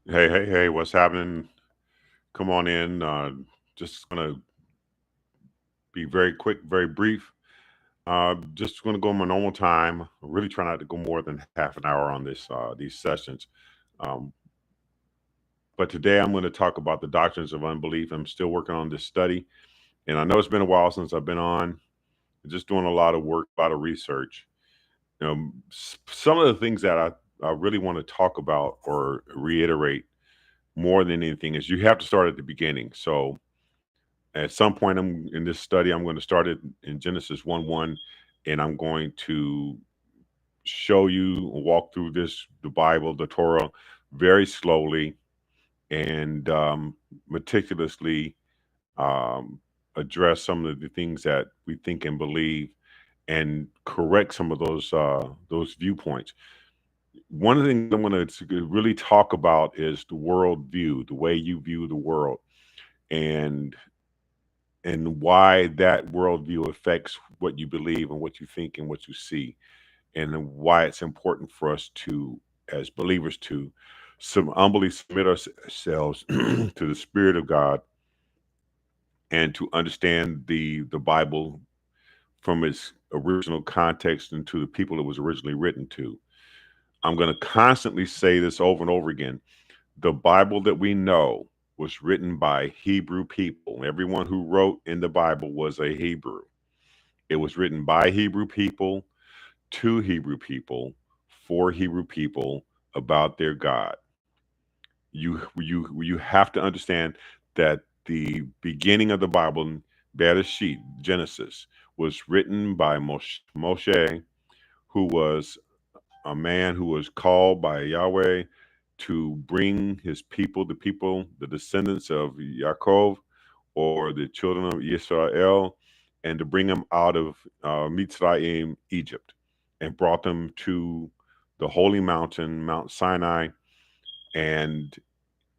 Hey, what's happening? Come on in. Just going to be very quick, very brief. Just going to go my normal time. Really try not to go more than half an hour on these sessions. Um, but today I'm going to talk about the doctrines of unbelief. I'm still working on this study, and I know it's been a while since I've been on. Just doing a lot of work, a lot of research. Some of the things that I really want to talk about or reiterate more than anything is you have to start at the beginning. So at some point in this study, I'm going to start it in Genesis 1 1, and I'm going to show you, walk through the Bible, the Torah, very slowly and meticulously um, address some of the things that we think and believe and correct some of those viewpoints. One of the things I'm going to really talk about is the world view, the way you view the world. And why that worldview affects what you believe and what you think and what you see, and why it's important for us to, as believers, to some humbly submit ourselves to the Spirit of God and to understand the Bible from its original context and to the people it was originally written to. I'm going to constantly say this over and over again. The Bible that we know was written by Hebrew people. Everyone who wrote in the Bible was a Hebrew. It was written by Hebrew people to Hebrew people for Hebrew people about their God. You have to understand that the beginning of the Bible, Bereshit, Genesis, was written by Moshe, who was a man who was called by Yahweh to bring his people, the descendants of Yaakov, or the children of Israel, and to bring them out of Mitzrayim, Egypt, and brought them to the holy mountain, Mount Sinai, and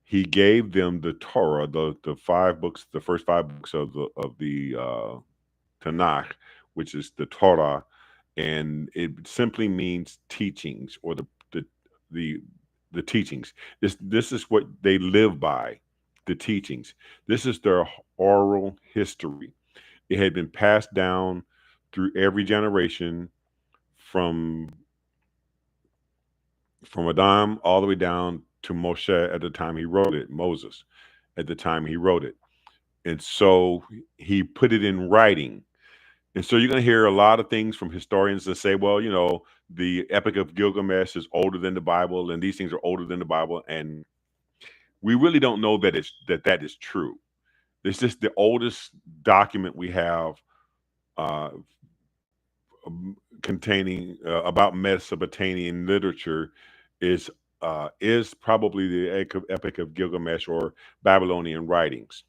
he gave them the Torah, the 5 books, the first 5 books of the Tanakh, which is the Torah, and it simply means teachings or the the teachings. This is what they live by, the teachings. This is their oral history. It had been passed down through every generation from Adam all the way down to Moshe at the time he wrote it, Moses at the time he wrote it. And so he put it in writing. And so you're going to hear a lot of things from historians that say, well, the Epic of Gilgamesh is older than the Bible, and these things are older than the Bible. And we really don't know that is true. It's just the oldest document we have uh, containing about Mesopotamian literature is probably the Epic of Gilgamesh or Babylonian writings.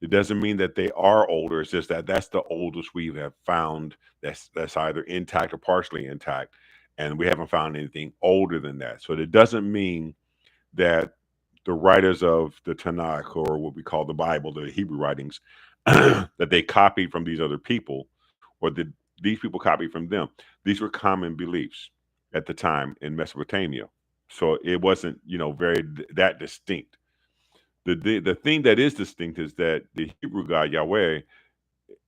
It doesn't mean that they are older. It's just that that's the oldest we have found that's either intact or partially intact, and we haven't found anything older than that. So it doesn't mean that the writers of the Tanakh, or what we call the Bible, the Hebrew writings, that they copied from these other people, or that these people copied from them. These were common beliefs at the time in Mesopotamia. So it wasn't, very that distinct. The thing that is distinct is that the Hebrew God Yahweh,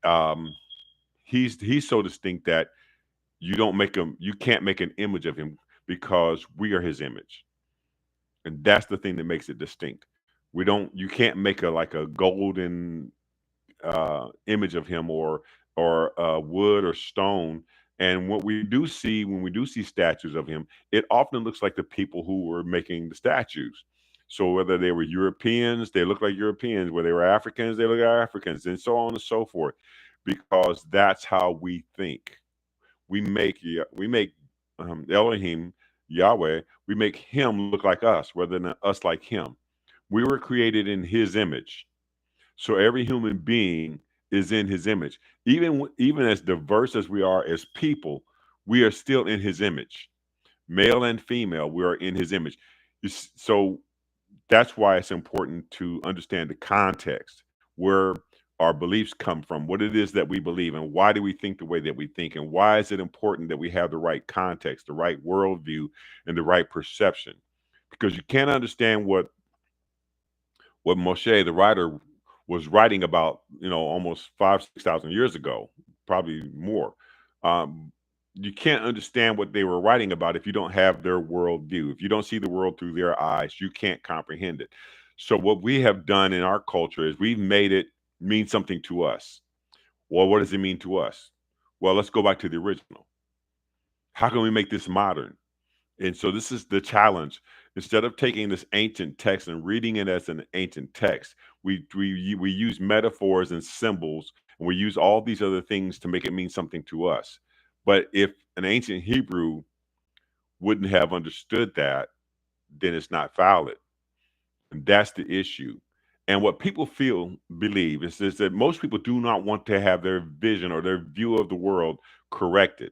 um, he's so distinct that you can't make an image of him because we are his image, and that's the thing that makes it distinct. You can't make a golden image of him, or wood or stone. And what we do see when we do see statues of him, it often looks like the people who were making the statues. So whether they were Europeans, they look like Europeans. Whether they were Africans, they look like Africans, and so on and so forth. Because that's how we think. We make Elohim, Yahweh. We make him look like us, rather than us like him. We were created in his image, so every human being is in his image. Even as diverse as we are as people, we are still in his image. Male and female, we are in his image. So that's why it's important to understand the context where our beliefs come from, what it is that we believe, and why do we think the way that we think, and why is it important that we have the right context, the right worldview, and the right perception. Because you can't understand what what Moshe, the writer, was writing about, almost 5, 6,000 years ago, probably more. Um, you can't understand what they were writing about if you don't have their worldview. If you don't see the world through their eyes, you can't comprehend it. So, what we have done in our culture is we've made it mean something to us. Well, what does it mean to us? Well, let's go back to the original. How can we make this modern? And so this is the challenge. Instead of taking this ancient text and reading it as an ancient text, we use metaphors and symbols, and we use all these other things to make it mean something to us. But if an ancient Hebrew wouldn't have understood that, then it's not valid. And that's the issue. And what people believe is that most people do not want to have their vision or their view of the world corrected.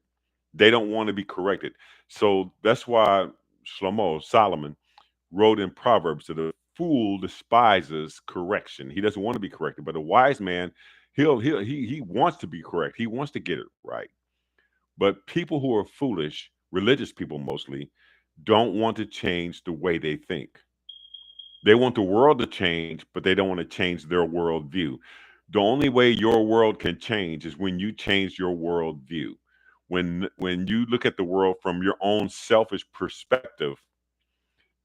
They don't want to be corrected. So that's why Solomon, wrote in Proverbs that a fool despises correction. He doesn't want to be corrected, but a wise man, he wants to be correct. He wants to get it right. But people who are foolish, religious people mostly, don't want to change the way they think. They want the world to change, but they don't want to change their worldview. The only way your world can change is when you change your worldview. When you look at the world from your own selfish perspective,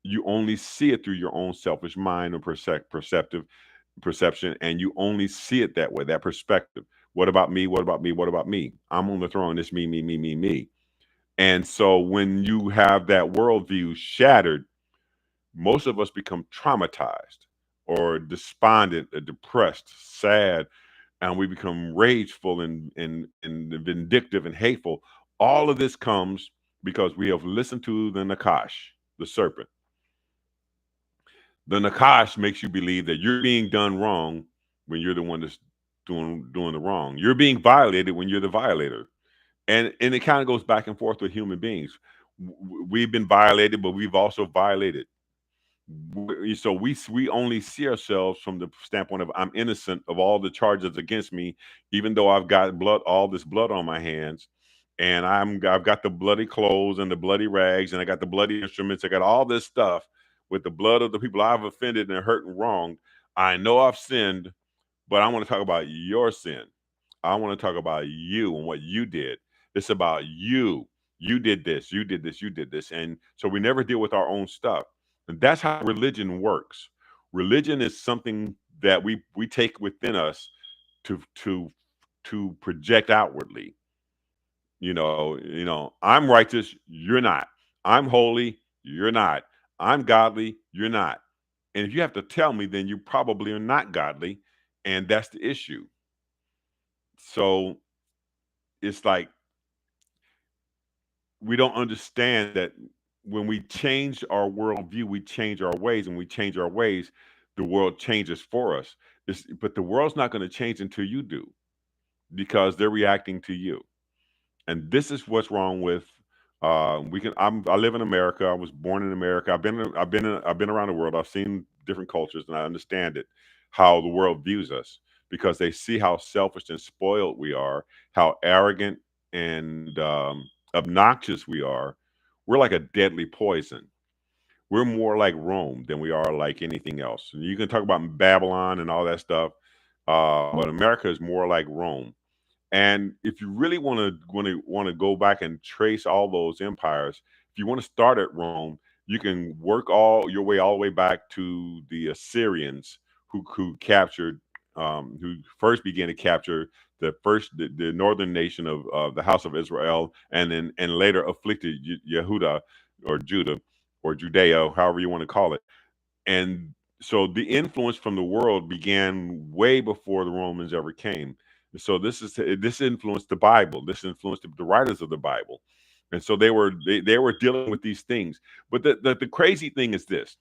you only see it through your own selfish mind or perception, and you only see it that way, that perspective. What about me? What about me? What about me? I'm on the throne. It's me, me, me, me, me. And so when you have that worldview shattered, most of us become traumatized or despondent, or depressed, sad, and we become rageful and vindictive and hateful. All of this comes because we have listened to the Nakash, the serpent. The Nakash makes you believe that you're being done wrong when you're the one that's doing the wrong. You're being violated when you're the violator. And it kind of goes back and forth with human beings. We've been violated, but we've also violated. So we only see ourselves from the standpoint of I'm innocent of all the charges against me, even though I've got all this blood on my hands, and I've got the bloody clothes and the bloody rags, and I got the bloody instruments. I got all this stuff with the blood of the people I've offended and hurt and wronged. I know I've sinned, but I want to talk about your sin. I want to talk about you and what you did. It's about you. You did this, you did this, you did this. And so we never deal with our own stuff. And that's how religion works. Religion is something that we take within us to project outwardly. I'm righteous, you're not. I'm holy, you're not. I'm godly, you're not. And if you have to tell me, then you probably are not godly, and that's the issue. So it's like we don't understand that when we change our worldview, we change our ways, and we change our ways, the world changes for us. But the world's not going to change until you do, because they're reacting to you. And this is what's wrong with I live in America. I was born in America. I've been around the world. I've seen different cultures, and I understand it, how the world views us, because they see how selfish and spoiled we are, how arrogant and obnoxious we are. We're like a deadly poison. We're more like Rome than we are like anything else. And you can talk about Babylon and all that stuff, but America is more like Rome. And if you really want to go back and trace all those empires, if you want to start at Rome, you can work all your way all the way back to the Assyrians, who captured, who first began to capture the northern nation of the house of Israel, and later afflicted Yehuda, or Judah, or Judea, however you want to call it. And so the influence from the world began way before the Romans ever came. So this influenced the Bible. This influenced the writers of the Bible, and so they were dealing with these things. But the crazy thing is this: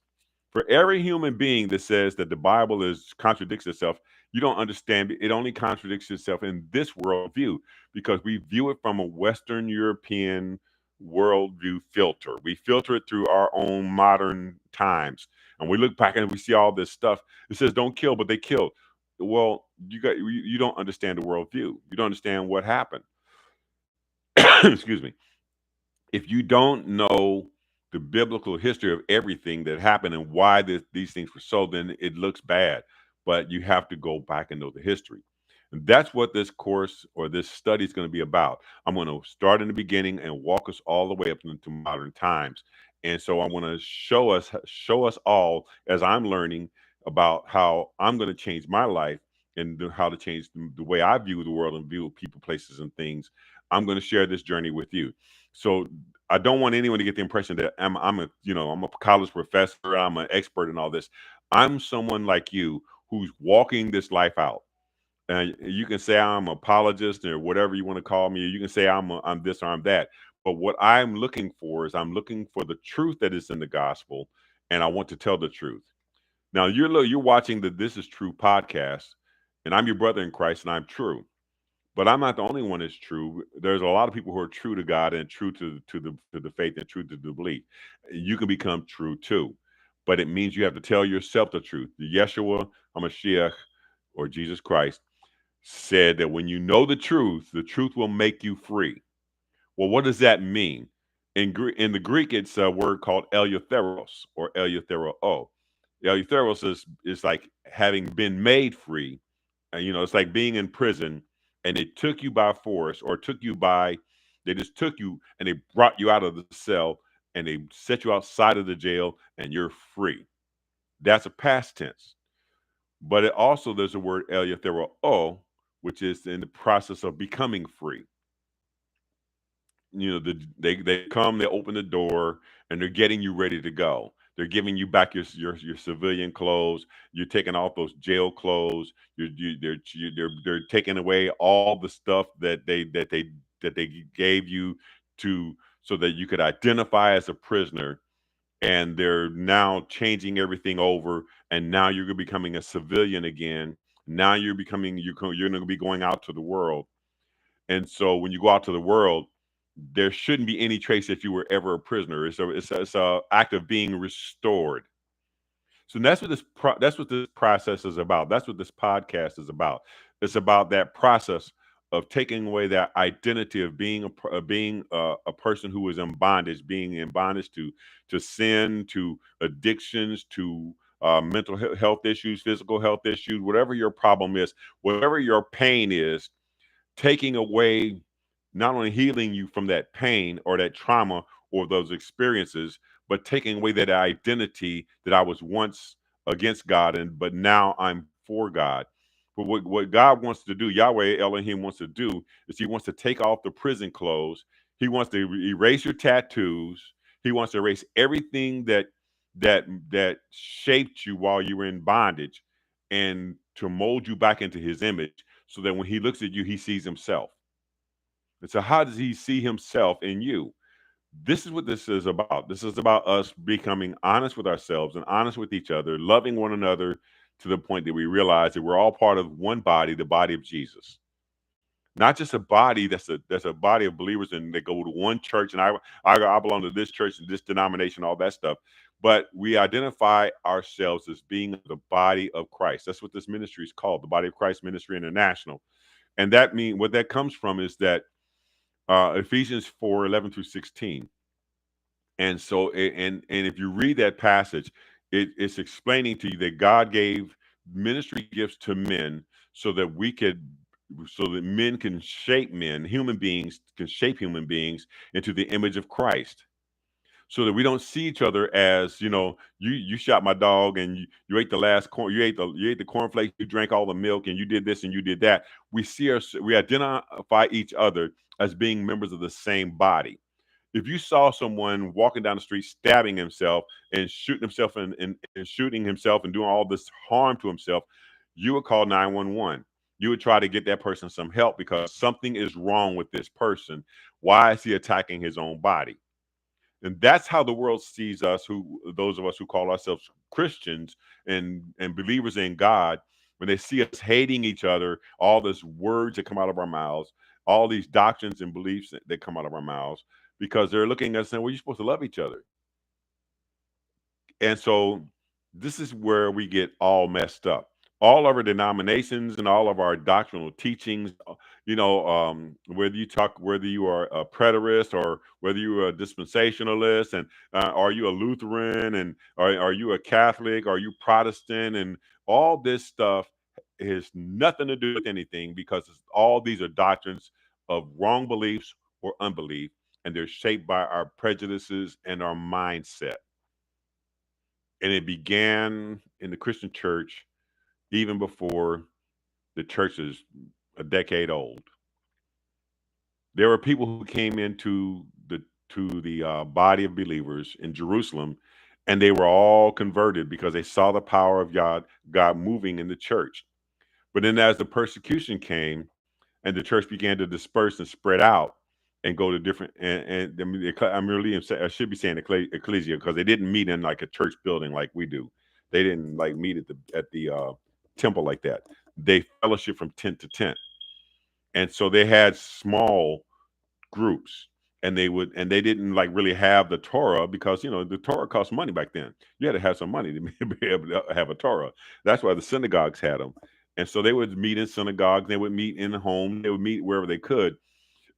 for every human being that says that the Bible is contradicts itself, you don't understand. It only contradicts itself in this worldview, because we view it from a Western European worldview filter. We filter it through our own modern times, and we look back and we see all this stuff. It says don't kill, but they killed. Well, you don't understand the worldview. You don't understand what happened. Excuse me. If you don't know the biblical history of everything that happened and why these things were so, then it looks bad. But you have to go back and know the history. And that's what this course or this study is going to be about. I'm going to start in the beginning and walk us all the way up into modern times. And so I want to show us all as I'm learning about how I'm going to change my life and how to change the way I view the world and view people, places, and things. I'm going to share this journey with you. So I don't want anyone to get the impression that I'm a college professor, I'm an expert in all this. I'm someone like you who's walking this life out. And you can say I'm an apologist or whatever you want to call me. You can say I'm this or I'm that. But what I'm looking for is I'm looking for the truth that is in the gospel, and I want to tell the truth. Now you're watching the This Is True podcast, and I'm your brother in Christ, and I'm true. But I'm not the only one that's true. There's a lot of people who are true to God and true to the faith and true to the belief. You can become true too, but it means you have to tell yourself the truth. Yeshua HaMashiach, or Jesus Christ, said that when you know the truth will make you free. Well, what does that mean? In the Greek, it's a word called eleutheros or eleutheroo. Eleutheros is like having been made free. And, it's like being in prison and they took you by force or they just took you and they brought you out of the cell and they set you outside of the jail and you're free. That's a past tense. But there's a word eleuthero, which is in the process of becoming free. They come, they open the door, and they're getting you ready to go. They're giving you back your civilian clothes. You're taking off those jail clothes. They're taking away all the stuff that they gave you to so that you could identify as a prisoner. And they're now changing everything over, and now you're becoming a civilian again. Now you're going to be going out to the world, and so when you go out to the world, there shouldn't be any trace that you were ever a prisoner. It's a act of being restored. So that's what this process is about. That's what this podcast is about. It's about that process of taking away that identity of being a person who is in bondage, being in bondage to sin, to addictions, to mental health issues, physical health issues, whatever your problem is, whatever your pain is, taking away, not only healing you from that pain or that trauma or those experiences, but taking away that identity that I was once against God and but now I'm for God. But what God wants to do, Yahweh Elohim wants to do, is he wants to take off the prison clothes. He wants to erase your tattoos. He wants to erase everything that shaped you while you were in bondage and to mold you back into his image so that when he looks at you, he sees himself. And so, how does he see himself in you? This is what this is about. This is about us becoming honest with ourselves and honest with each other, loving one another to the point that we realize that we're all part of one body, the body of Jesus. Not just a body that's a body of believers and they go to one church and I belong to this church and this denomination, all that stuff. But we identify ourselves as being the body of Christ. That's what this ministry is called, the Body of Christ Ministry International. And that mean what that comes from is that Ephesians 4:11 through 16. And so, and if you read that passage, it's explaining to you that God gave ministry gifts to men so that so that men can shape men, human beings can shape human beings into the image of Christ so that we don't see each other as you shot my dog and you ate the last corn you ate the cornflakes, you drank all the milk and you did this and you did that. We identify each other as being members of the same body. If you saw someone walking down the street stabbing himself and shooting himself and shooting himself and doing all this harm to himself, you would call 911. You would try to get that person some help because something is wrong with this person. Why is he attacking his own body? And that's how the world sees us, who those of us who call ourselves Christians and believers in God. When they see us hating each other, all these words that come out of our mouths, all these doctrines and beliefs that come out of our mouths, because they're looking at us saying, well, you're supposed to love each other. And so this is where we get all messed up. all of our denominations and all of our doctrinal teachings, whether you are a preterist or whether you are a dispensationalist, and are you a Lutheran, and are you a Catholic, are you Protestant, and all this stuff has nothing to do with anything, because all these are doctrines of wrong beliefs or unbelief, and they're shaped by our prejudices and our mindset. And it began in the Christian church even before the church is a decade old. There were people who came into the body of believers in Jerusalem, and they were all converted because they saw the power of God moving in the church. But then, as the persecution came, and the church began to disperse and spread out and go to different, and I mean, I should be saying ecclesia, because they didn't meet in like a church building like we do. They didn't like meet at the temple like that. They fellowship from tent to tent, and so they had small groups, and they didn't like really have the Torah, because the Torah cost money back then. You had to have some money to be able to have a Torah. That's why the synagogues had them. And so they would meet in synagogues, they would meet in the home, they would meet wherever they could.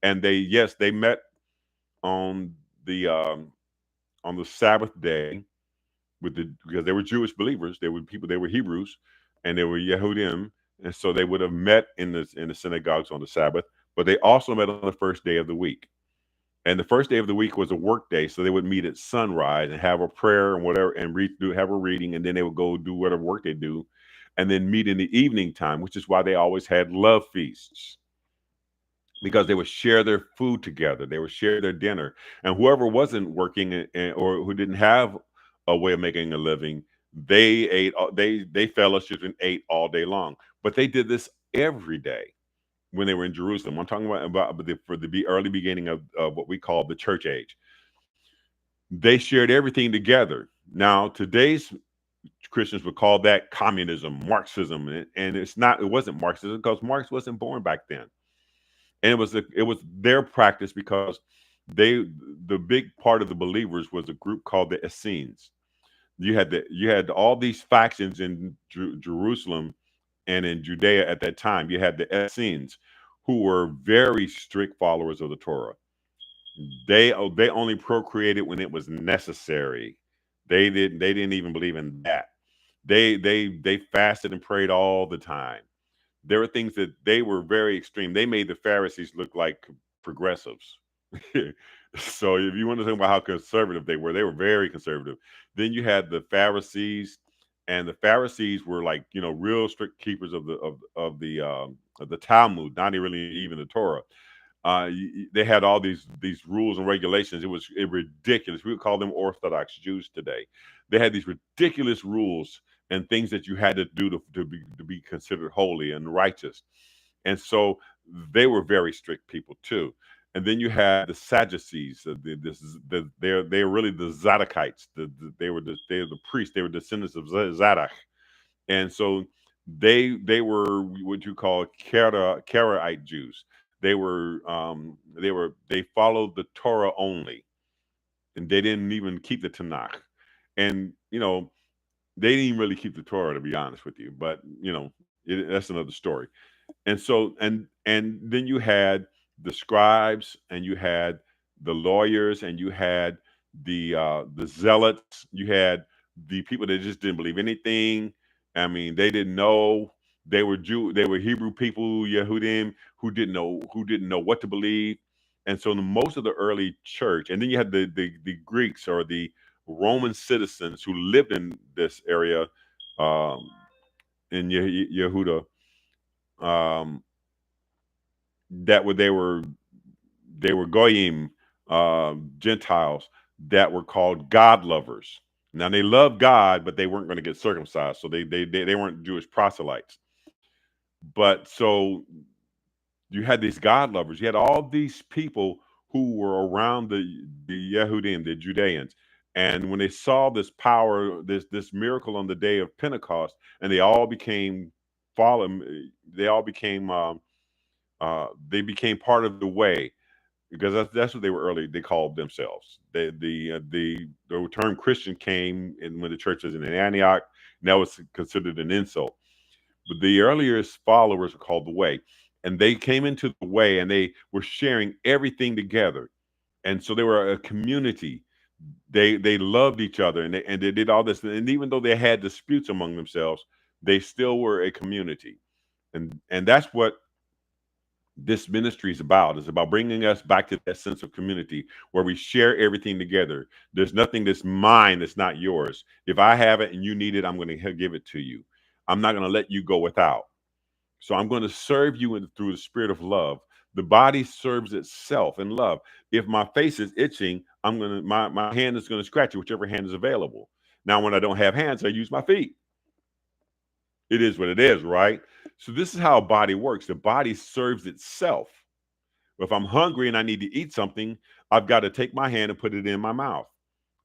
And they met on the um, on the Sabbath day, because they were Jewish believers. They were Hebrews, and they were Yehudim, and so they would have met in the synagogues on the Sabbath. But they also met on the first day of the week. And the first day of the week was a work day, so they would meet at sunrise and have a prayer and whatever, and have a reading, and then they would go do whatever work they do, and then meet in the evening time, which is why they always had love feasts, because they would share their food together, they would share their dinner, and whoever wasn't working, or who didn't have a way of making a living, they ate. They fellowshiped and ate all day long. But they did this every day when they were in Jerusalem. I'm talking about for the early beginning of what we call the church age. They shared everything together. Now, today's Christians would call that communism, Marxism, and it's not. It wasn't Marxism, because Marx wasn't born back then, and it was their practice, because they the big part of the believers was a group called the Essenes. You had all these factions in Jerusalem and in Judea at that time. You had the Essenes, who were very strict followers of the Torah. They only procreated when it was necessary. They didn't even believe in that. They fasted and prayed all the time. There were things that they were very extreme. They made the Pharisees look like progressives. So if you want to think about how conservative they were very conservative. Then you had the Pharisees, and the Pharisees were like, real strict keepers of the Talmud, not really even the Torah. They had all these rules and regulations. Ridiculous. We would call them Orthodox Jews today. They had these ridiculous rules and things that you had to do to be considered holy and righteous. And so they were very strict people too. And then you had the Sadducees. They're really the Zadokites. They were the priests. They were descendants of Zadok, and so they were what you call Karaite Jews. They followed the Torah only, and they didn't even keep the Tanakh. And they didn't even really keep the Torah, to be honest with you. But that's another story. And then you had the scribes, and you had the lawyers, and you had the zealots. You had the people that just didn't believe anything. I mean, they didn't know. They were Hebrew people, Yehudim, who didn't know what to believe. And so most of the early church, and then you had the Greeks, or the Roman citizens who lived in this area, um, in Yehuda, um, they were goyim, Gentiles, that were called God lovers. Now they loved God, but they weren't going to get circumcised, so they weren't Jewish proselytes. But so you had these God lovers. You had all these people who were around the Yehudim, the Judeans, and when they saw this power, this miracle on the day of Pentecost, and follow. They all became they became part of the way, because that's what they were early. They called themselves. The term Christian came in when the church was in Antioch, and that was considered an insult. But the earliest followers were called the Way, and they came into the Way and they were sharing everything together, and so they were a community. They loved each other, and they did all this, and even though they had disputes among themselves, they still were a community, and that's what this ministry is about. It's about bringing us back to that sense of community where we share everything together. There's nothing that's mine that's not yours. If I have it and you need it, I'm going to give it to you. I'm not going to let you go without. So I'm going to serve you through the spirit of love. The body serves itself in love. If my face is itching, my hand is going to scratch it, whichever hand is available. Now, when I don't have hands, I use my feet. It is what it is, right? So this is how a body works. The body serves itself. If I'm hungry and I need to eat something, I've got to take my hand and put it in my mouth,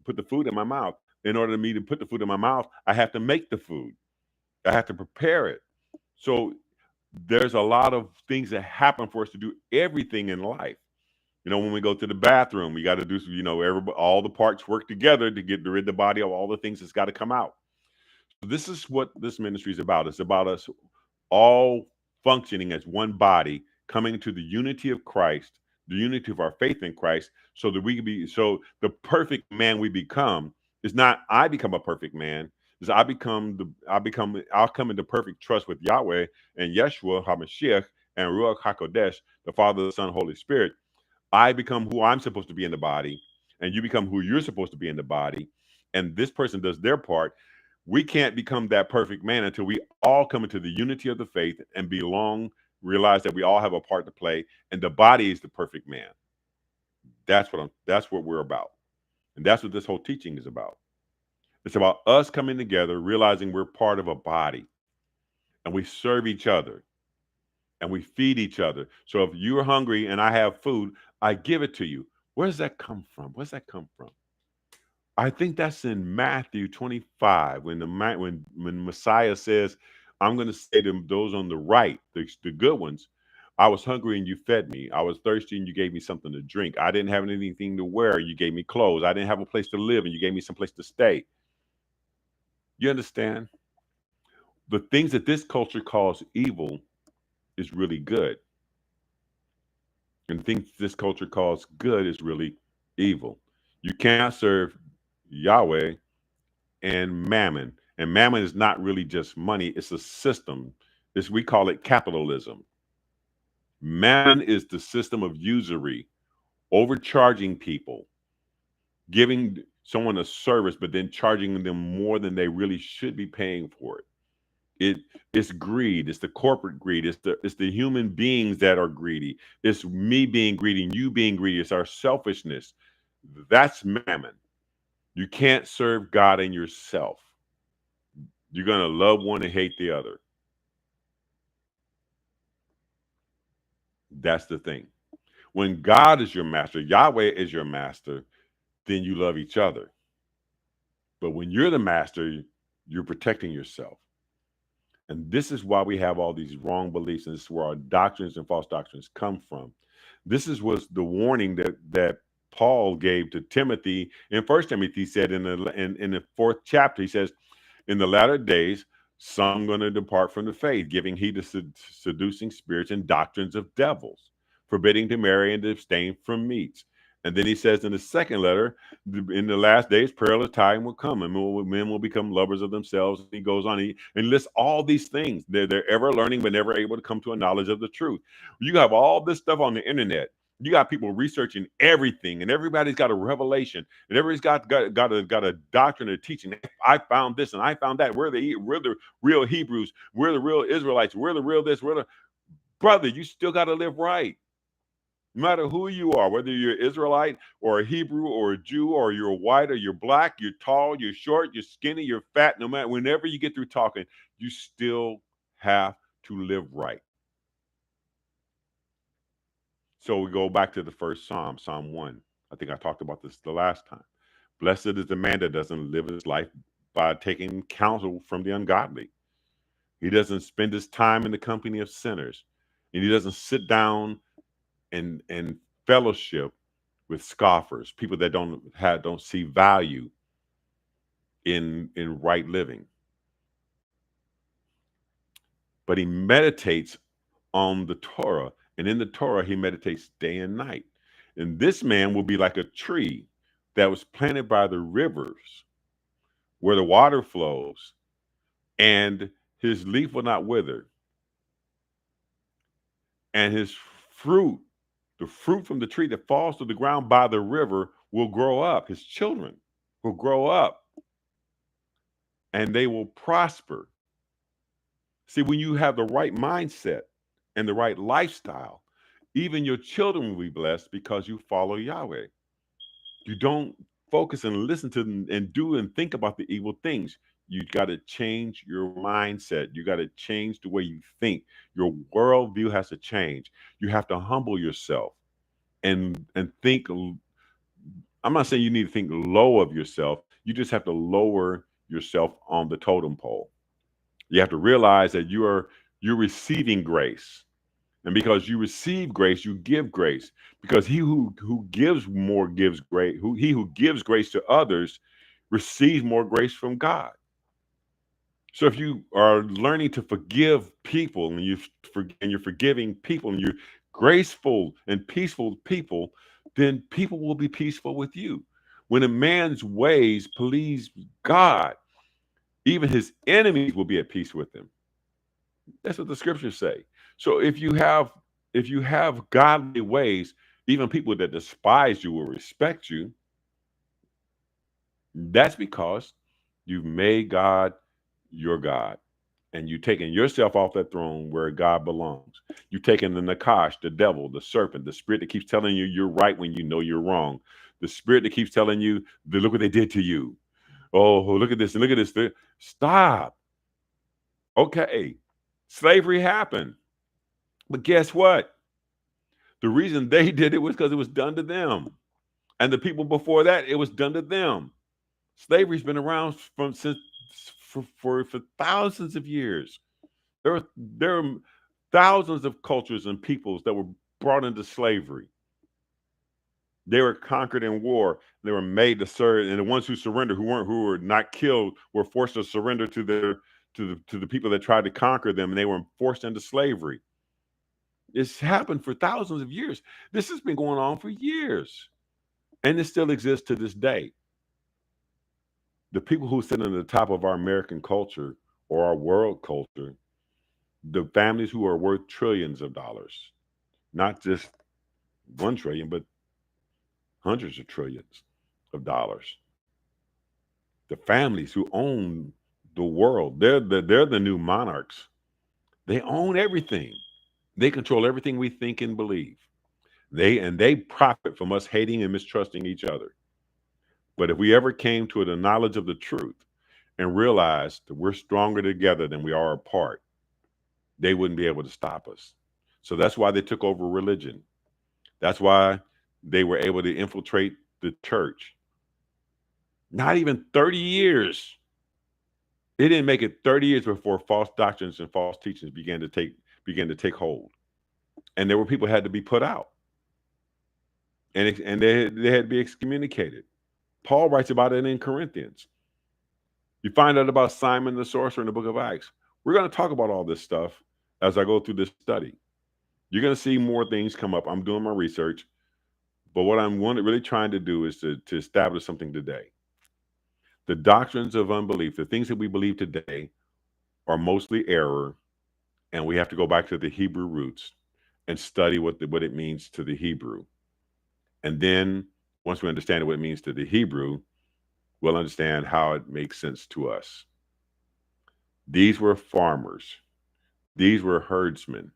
put the food in my mouth. In order for me to put the food in my mouth, I have to make the food. I have to prepare it. So there's a lot of things that happen for us to do everything in life. When we go to the bathroom, we got to do, everybody, all the parts work together to get rid of the body of all the things that's got to come out. So this is what this ministry is about. It's about us all functioning as one body, coming to the unity of Christ, the unity of our faith in Christ, so that we can be, so the perfect man we become is not I become a perfect man, is I'll come into perfect trust with Yahweh and Yeshua HaMashiach and Ruach HaKodesh, the Father, the Son, Holy Spirit. I become who I'm supposed to be in the body, and you become who you're supposed to be in the body, and this person does their part. We can't become that perfect man until we all come into the unity of the faith and realize that we all have a part to play, and the body is the perfect man. That's what we're about. And that's what this whole teaching is about. It's about us coming together, realizing we're part of a body, and we serve each other and we feed each other. So if you're hungry and I have food, I give it to you. Where does that come from? Where's that come from? I think that's in Matthew 25 when Messiah says, "I'm going to say to those on the right, the good ones, I was hungry and you fed me. I was thirsty and you gave me something to drink. I didn't have anything to wear. You gave me clothes. I didn't have a place to live and you gave me some place to stay." You understand? The things that this culture calls evil is really good, and things this culture calls good is really evil. You cannot serve Yahweh and mammon. And mammon is not really just money, it's a system. We call it capitalism. Mammon is the system of usury, overcharging people, giving someone a service, but then charging them more than they really should be paying for it. It's greed. It's the corporate greed. It's the human beings that are greedy. It's me being greedy and you being greedy. It's our selfishness. That's mammon. You can't serve God and yourself. You're going to love one and hate the other. That's the thing. When God is your master, Yahweh is your master, then you love each other. But when you're the master, you're protecting yourself. And this is why we have all these wrong beliefs, and this is where our doctrines and false doctrines come from. This is was the warning that Paul gave to Timothy in First Timothy. He said in the fourth chapter, he says, "In the latter days, some going to depart from the faith, giving heed to seducing spirits and doctrines of devils, forbidding to marry and to abstain from meats." And then he says in the second letter, in the last days, perilous time will come, and men will become lovers of themselves. And he goes on, and lists all these things. They're ever learning, but never able to come to a knowledge of the truth. You have all this stuff on the internet. You got people researching everything, and everybody's got a revelation, and everybody's got a doctrine of teaching. I found this and I found that. We're the real Hebrews. We're the real Israelites. We're the real this. We're the brother. You still got to live right. No matter who you are, whether you're Israelite or a Hebrew or a Jew or you're white or you're black, you're tall, you're short, you're skinny, you're fat, no matter, whenever you get through talking, you still have to live right. So we go back to the first Psalm, Psalm 1. I think I talked about this the last time. Blessed is the man that doesn't live his life by taking counsel from the ungodly. He doesn't spend his time in the company of sinners. And he doesn't sit down and fellowship with scoffers, people that don't see value in right living. but he meditates on the Torah. And in the Torah, he meditates day and night. And this man will be like a tree that was planted by the rivers where the water flows, and his leaf will not wither, and his fruit, the fruit from the tree that falls to the ground by the river, will grow up. His children will grow up and they will prosper. See, when you have the right mindset and the right lifestyle, even your children will be blessed because you follow Yahweh. You don't focus and listen to them and do and think about the evil things. You got to change your mindset. You got to change the way you think. Your worldview has to change. You have to humble yourself and think. I'm not saying you need to think low of yourself. You just have to lower yourself on the totem pole. You have to realize that you're receiving grace. And because you receive grace, you give grace. Because he who gives more gives grace. He who gives grace to others receives more grace from God. So if you are learning to forgive people and you're forgiving people and you're graceful and peaceful people, then people will be peaceful with you. When a man's ways please God, even his enemies will be at peace with him. That's what the scriptures say. So if you have godly ways, even people that despise you will respect you. That's because you've made God your God. And you've taken yourself off that throne where God belongs. You've taken the Nakash, the devil, the serpent, the spirit that keeps telling you you're right when you know you're wrong. The spirit that keeps telling you, look what they did to you. Oh, look at this and look at this. Stop. Okay. Slavery happened. But guess what? The reason they did it was because it was done to them. And the people before that, it was done to them. Slavery's been around for thousands of years. There are thousands of cultures and peoples that were brought into slavery. They were conquered in war. They were made to serve, and the ones who surrendered, who were not killed, were forced to surrender to the people that tried to conquer them, and they were forced into slavery. It's happened for thousands of years. This has been going on for years, and it still exists to this day. The people who sit on the top of our American culture or our world culture, the families who are worth trillions of dollars, not just 1 trillion, but hundreds of trillions of dollars. The families who own the world, they're the new monarchs. They own everything. They control everything we think and believe. They profit from us hating and mistrusting each other. But if we ever came to the knowledge of the truth and realized that we're stronger together than we are apart, they wouldn't be able to stop us. So that's why they took over religion. That's why they were able to infiltrate the church. Not even 30 years. It didn't make it 30 years before false doctrines and false teachings began to take hold. And there were people who had to be put out. And they had to be excommunicated. Paul writes about it in Corinthians. You find out about Simon the sorcerer in the book of Acts. We're going to talk about all this stuff as I go through this study. You're going to see more things come up. I'm doing my research. But what I'm really trying to do is to establish something today. The doctrines of unbelief, the things that we believe today, are mostly error, and we have to go back to the Hebrew roots and study what it means to the Hebrew. And then once we understand what it means to the Hebrew, we'll understand how it makes sense to us. These were farmers. These were herdsmen.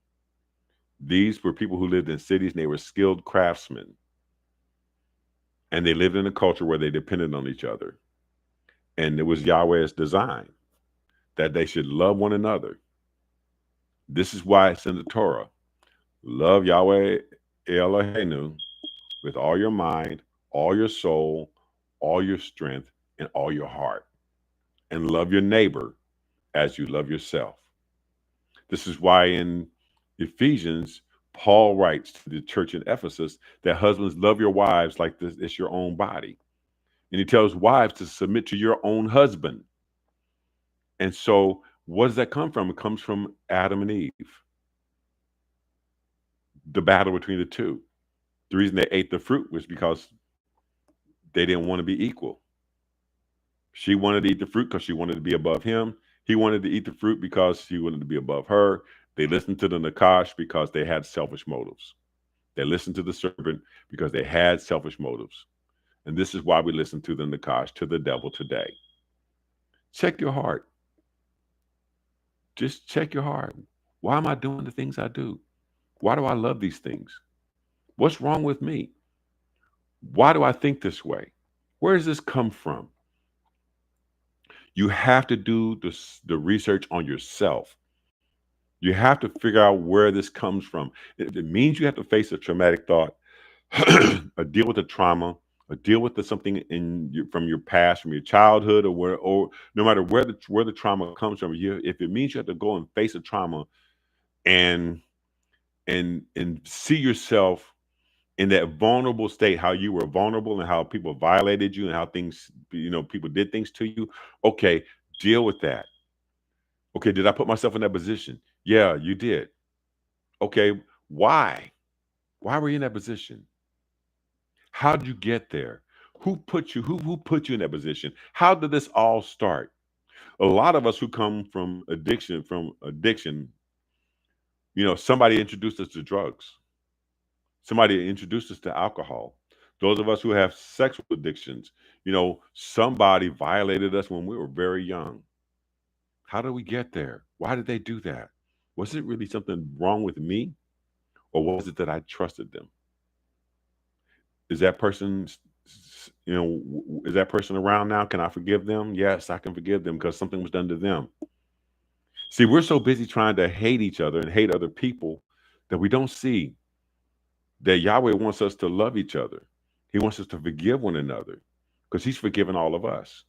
These were people who lived in cities, and they were skilled craftsmen. And they lived in a culture where they depended on each other. And it was Yahweh's design that they should love one another. This is why it's in the Torah. Love Yahweh Eloheinu with all your mind, all your soul, all your strength, and all your heart. And love your neighbor as you love yourself. This is why in Ephesians, Paul writes to the church in Ephesus that husbands, love your wives like this is your own body. And he tells wives to submit to your own husband. And so What does that come from? It comes from Adam and Eve, the battle between the two. The reason they ate the fruit was because they didn't want to be equal. She wanted to eat the fruit because she wanted to be above him. He wanted to eat the fruit because he wanted to be above her. They listened to the Nakash because they had selfish motives. They listened to the serpent because they had selfish motives. And this is why we listen to the Nakash, to the devil today. Check your heart. Just check your heart. Why am I doing the things I do? Why do I love these things? What's wrong with me? Why do I think this way? Where does this come from? You have to do the research on yourself. You have to figure out where this comes from. It means you have to face a traumatic thought, or deal with the trauma, or deal with something from your past, from your childhood, or no matter where the trauma comes from. If it means you have to go and face a trauma and and see yourself in that vulnerable state, how you were vulnerable and how people violated you and how things, people did things to you. Okay, deal with that. Okay, did I put myself in that position? Yeah, you did. Okay, why? Why were you in that position? How did you get there? Who put you in that position? How did this all start? A lot of us who come from addiction, somebody introduced us to drugs. Somebody introduced us to alcohol. Those of us who have sexual addictions, somebody violated us when we were very young. How did we get there? Why did they do that? Was it really something wrong with me? Or was it that I trusted them? Is that person, is that person around now? Can I forgive them? Yes, I can forgive them because something was done to them. See, we're so busy trying to hate each other and hate other people that we don't see that Yahweh wants us to love each other. He wants us to forgive one another because He's forgiven all of us.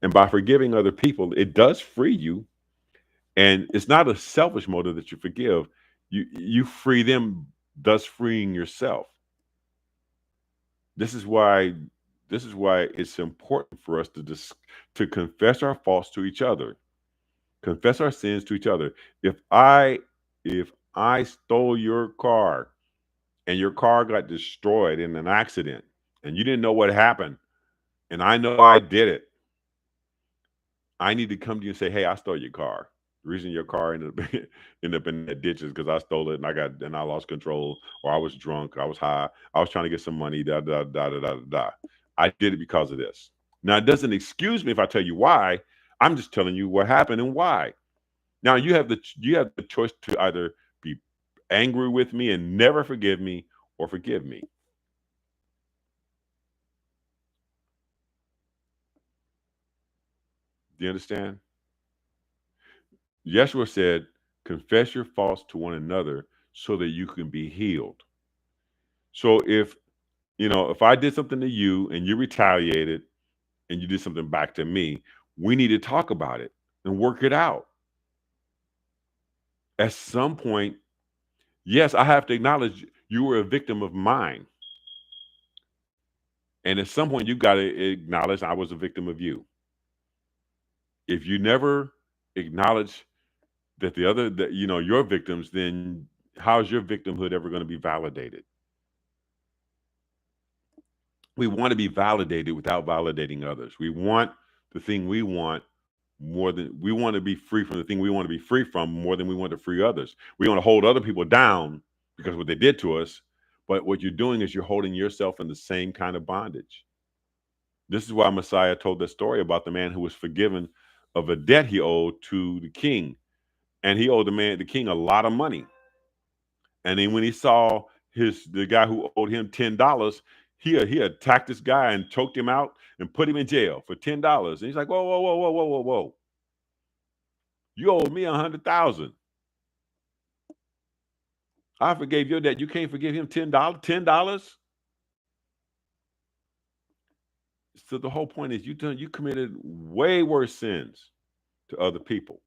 And by forgiving other people, it does free you. And it's not a selfish motive that you forgive. You free them, thus freeing yourself. This is why it's important for us to confess our faults to each other, confess our sins to each other. If I stole your car and your car got destroyed in an accident and you didn't know what happened, and I know I did it, I need to come to you and say, "Hey, I stole your car. The reason your car ended up in that ditch is because I stole it and I lost control, or I was drunk, I was high, I was trying to get some money, da da da da da da. I did it because of this." Now it doesn't excuse me if I tell you why. I'm just telling you what happened and why. Now you have the choice to either be angry with me and never forgive me, or forgive me. Do you understand? Yeshua said, "Confess your faults to one another so that you can be healed." So if I did something to you and you retaliated and you did something back to me, we need to talk about it and work it out. At some point, yes, I have to acknowledge you were a victim of mine. And at some point, you got to acknowledge I was a victim of you. If you never acknowledge that your victims, then how's your victimhood ever going to be validated? We want to be validated without validating others. We want the thing we want more than we want to be free from the thing we want to be free from more than we want to free others. We want to hold other people down because of what they did to us. But what you're doing is you're holding yourself in the same kind of bondage. This is why Messiah told the story about the man who was forgiven of a debt he owed to the king. And he owed the king, a lot of money. And then when he saw the guy who owed him $10, he attacked this guy and choked him out and put him in jail for $10. And he's like, "Whoa, whoa, whoa, whoa, whoa, whoa, whoa! You owe me 100,000. I forgave your debt. You can't forgive him $10. $10." So the whole point is you committed way worse sins to other people.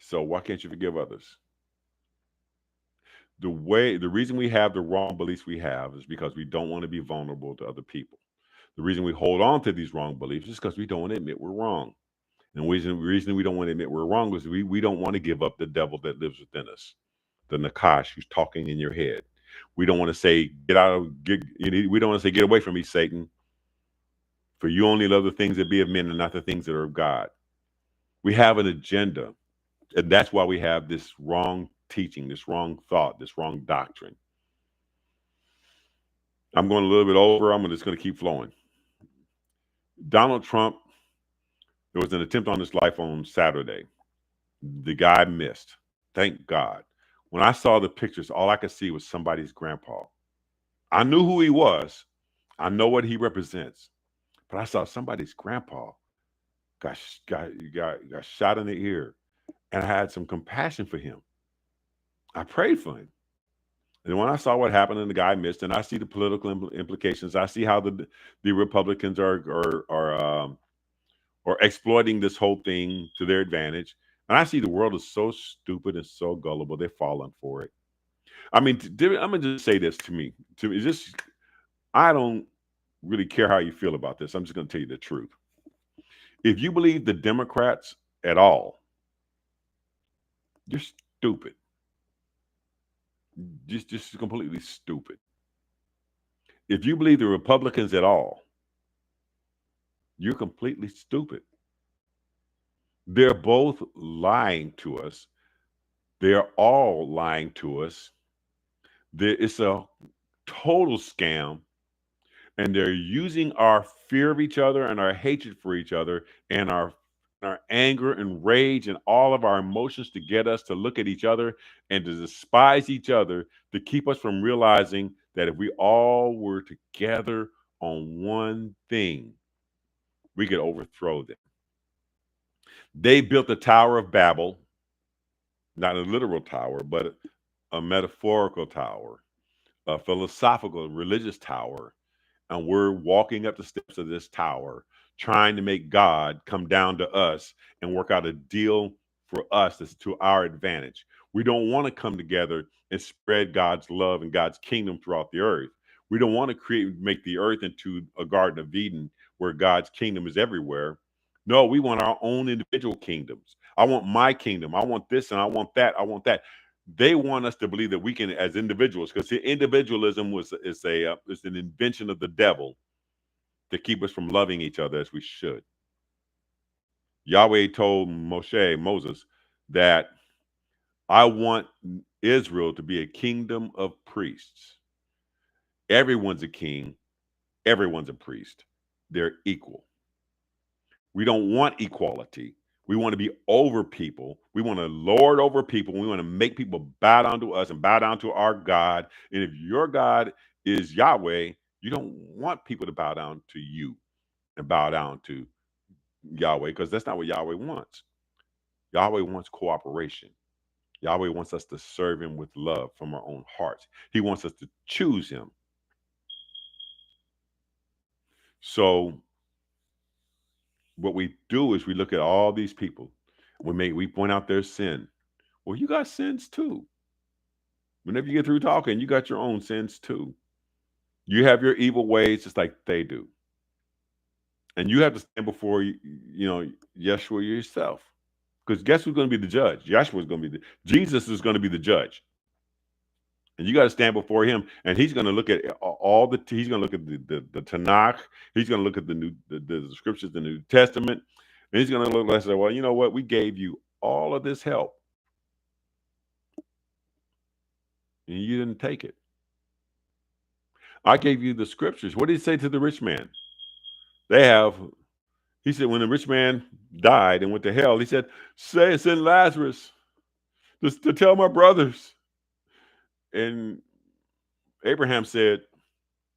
So why can't you forgive others? The reason we have the wrong beliefs we have is because we don't want to be vulnerable to other people. The reason we hold on to these wrong beliefs is because we don't want to admit we're wrong. And the reason we don't want to admit we're wrong is we don't want to give up the devil that lives within us, the Nakash who's talking in your head. We don't want to say, we don't want to say, get away from me, Satan. For you only love the things that be of men and not the things that are of God. We have an agenda. And that's why we have this wrong teaching, this wrong thought, this wrong doctrine. I'm going a little bit over. I'm just going to keep flowing. Donald Trump, there was an attempt on his life on Saturday. The guy missed. Thank God. When I saw the pictures, all I could see was somebody's grandpa. I knew who he was. I know what he represents. But I saw somebody's grandpa got shot in the ear. And I had some compassion for him. I prayed for him. And when I saw what happened and the guy missed, and I see the political implications, I see how the Republicans are exploiting this whole thing to their advantage. And I see the world is so stupid and so gullible, they're falling for it. I mean, I'm going to just say this to me. I don't really care how you feel about this. I'm just going to tell you the truth. If you believe the Democrats at all, you're stupid. Just completely stupid. If you believe the Republicans at all, you're completely stupid. They're both lying to us. They're all lying to us. It's a total scam. And they're using our fear of each other and our hatred for each other and our anger and rage and all of our emotions to get us to look at each other and to despise each other, to keep us from realizing that if we all were together on one thing, we could overthrow them. They built the Tower of Babel, not a literal tower, but a metaphorical tower, a philosophical, religious tower. And we're walking up the steps of this tower, trying to make God come down to us and work out a deal for us that's to our advantage. We don't want to come together and spread God's love and God's kingdom throughout the earth. We don't want to make the earth into a Garden of Eden where God's kingdom is everywhere. No, we want our own individual kingdoms. I want my kingdom. I want this and I want that. I want that. They want us to believe that we can, as individuals, because individualism is an invention of the devil to keep us from loving each other as we should. Yahweh told Moses, that I want Israel to be a kingdom of priests. Everyone's a king. Everyone's a priest. They're equal. We don't want equality. We want to be over people. We want to lord over people. We want to make people bow down to us and bow down to our God. And if your God is Yahweh, you don't want people to bow down to you and bow down to Yahweh, because that's not what Yahweh wants. Yahweh wants cooperation. Yahweh wants us to serve him with love from our own hearts. He wants us to choose him. So what we do is we look at all these people. We point out their sin. Well, you got sins too. Whenever you get through talking, you got your own sins too. You have your evil ways just like they do. And you have to stand before Yeshua yourself. Because guess who's going to be the judge? Yeshua is going to be Jesus is going to be the judge. And you got to stand before him, and he's going to look at he's going to look at the Tanakh. He's going to look at the scriptures, the New Testament, and he's going to look and say, well, you know what? We gave you all of this help, and you didn't take it. I gave you the scriptures. What did he say to the rich man? He said, when the rich man died and went to hell, he said, send Lazarus to tell my brothers. And Abraham said,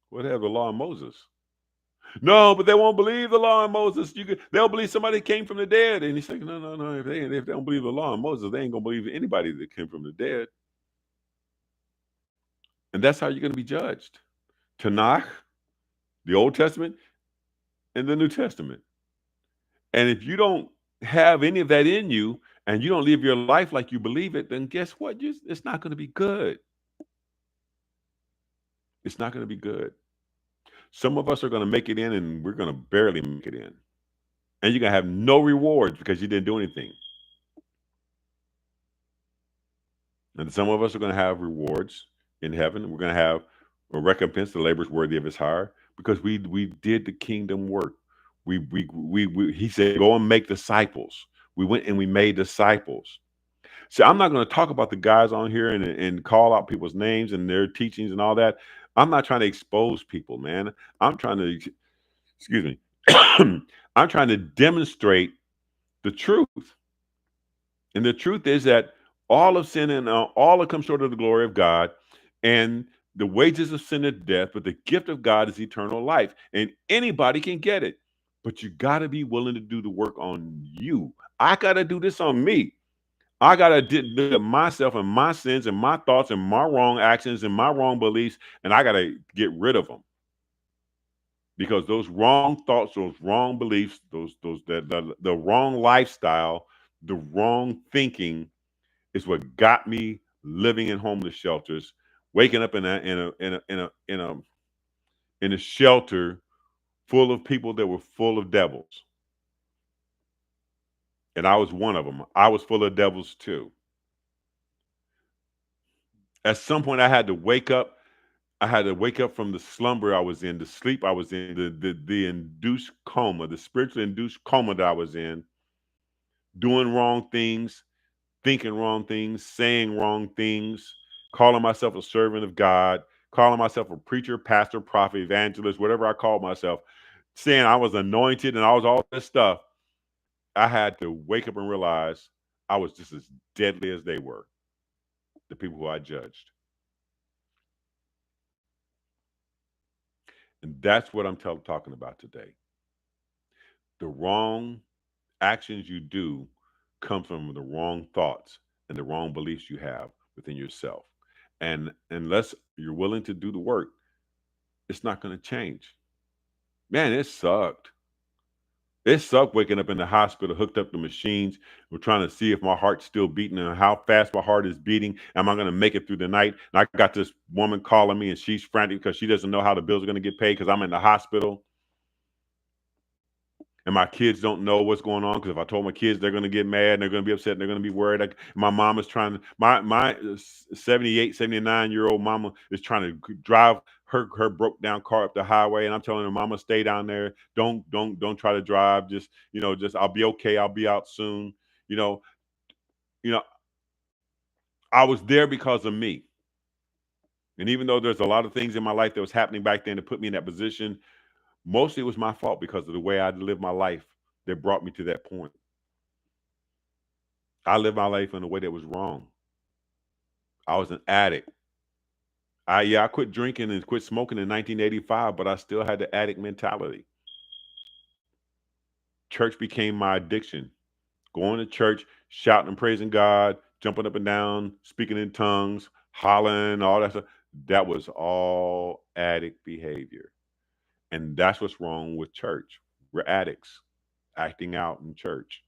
what have the law of Moses? No, but they won't believe the law of Moses. They'll believe somebody came from the dead. And he's saying, no. If they don't believe the law of Moses, they ain't going to believe anybody that came from the dead. And that's how you're going to be judged. Tanakh, the Old Testament, and the New Testament. And if you don't have any of that in you, and you don't live your life like you believe it, then guess what? It's not going to be good. It's not going to be good. Some of us are going to make it in, and we're going to barely make it in. And you're going to have no rewards because you didn't do anything. And some of us are going to have rewards in heaven. We're going to have a recompense. The labor is worthy of his hire because we did the kingdom work. He said, go and make disciples. We went and we made disciples. So I'm not going to talk about the guys on here and call out people's names and their teachings and all that. I'm not trying to expose people, man. I'm trying to, excuse me, I'm trying to demonstrate the truth. And the truth is that all of sin and all have come short of the glory of God, and the wages of sin is death, but the gift of God is eternal life. And anybody can get it, but you got to be willing to do the work on you. I got to do this on me. I got to look at myself and my sins and my thoughts and my wrong actions and my wrong beliefs, and I got to get rid of them. Because those wrong thoughts, those wrong beliefs, the wrong lifestyle, the wrong thinking is what got me living in homeless shelters, waking up in a shelter full of people that were full of devils. And I was one of them. I was full of devils too. At some point I had to wake up. I had to wake up from the slumber I was in, the sleep I was in, the induced coma, the spiritually induced coma that I was in, doing wrong things, thinking wrong things, saying wrong things, calling myself a servant of God, calling myself a preacher, pastor, prophet, evangelist, whatever I called myself, saying I was anointed and I was all this stuff. I had to wake up and realize I was just as deadly as they were, the people who I judged. And that's what I'm talking about today. The wrong actions you do come from the wrong thoughts and the wrong beliefs you have within yourself. And unless you're willing to do the work, it's not going to change. Man, it sucked. It sucked waking up in the hospital, hooked up to machines. We're trying to see if my heart's still beating and how fast my heart is beating. Am I going to make it through the night? And I got this woman calling me, and she's frantic because she doesn't know how the bills are going to get paid because I'm in the hospital. And my kids don't know what's going on because if I told my kids, they're going to get mad and they're going to be upset and they're going to be worried. Like, my mom is trying to, my 78, 79-year-old mama is trying to drive her broke down car up the highway, and I'm telling her, mama, stay down there. Don't try to drive. Just I'll be okay. I'll be out soon. You know, you know, I was there because of me. And even though there's a lot of things in my life that was happening back then to put me in that position, mostly it was my fault because of the way I lived my life that brought me to that point. I lived my life in a way that was wrong. I was an addict. I quit drinking and quit smoking in 1985, but I still had the addict mentality. Church became my addiction. Going to church, shouting and praising God, jumping up and down, speaking in tongues, hollering, all that stuff. That was all addict behavior. And that's what's wrong with church. We're addicts acting out in church.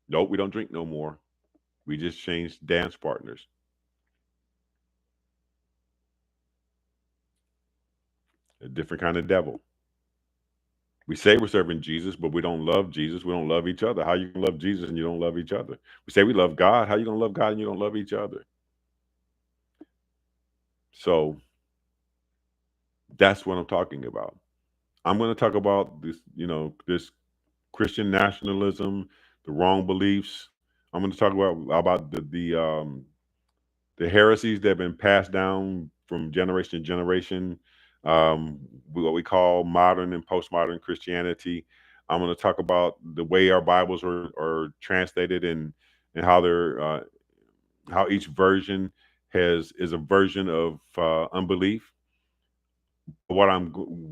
Nope, we don't drink no more. We just changed dance partners. A different kind of devil. We say we're serving Jesus, but we don't love Jesus. We don't love each other. How you can love Jesus and you don't love each other? We say we love God. How you gonna love God and you don't love each other? So that's what I'm talking about. I'm going to talk about this, this Christian nationalism, the wrong beliefs. I'm going to talk about the heresies that have been passed down from generation to generation, what we call modern and postmodern Christianity. I'm going to talk about the way our Bibles are translated and how they're how each version is a version of unbelief. What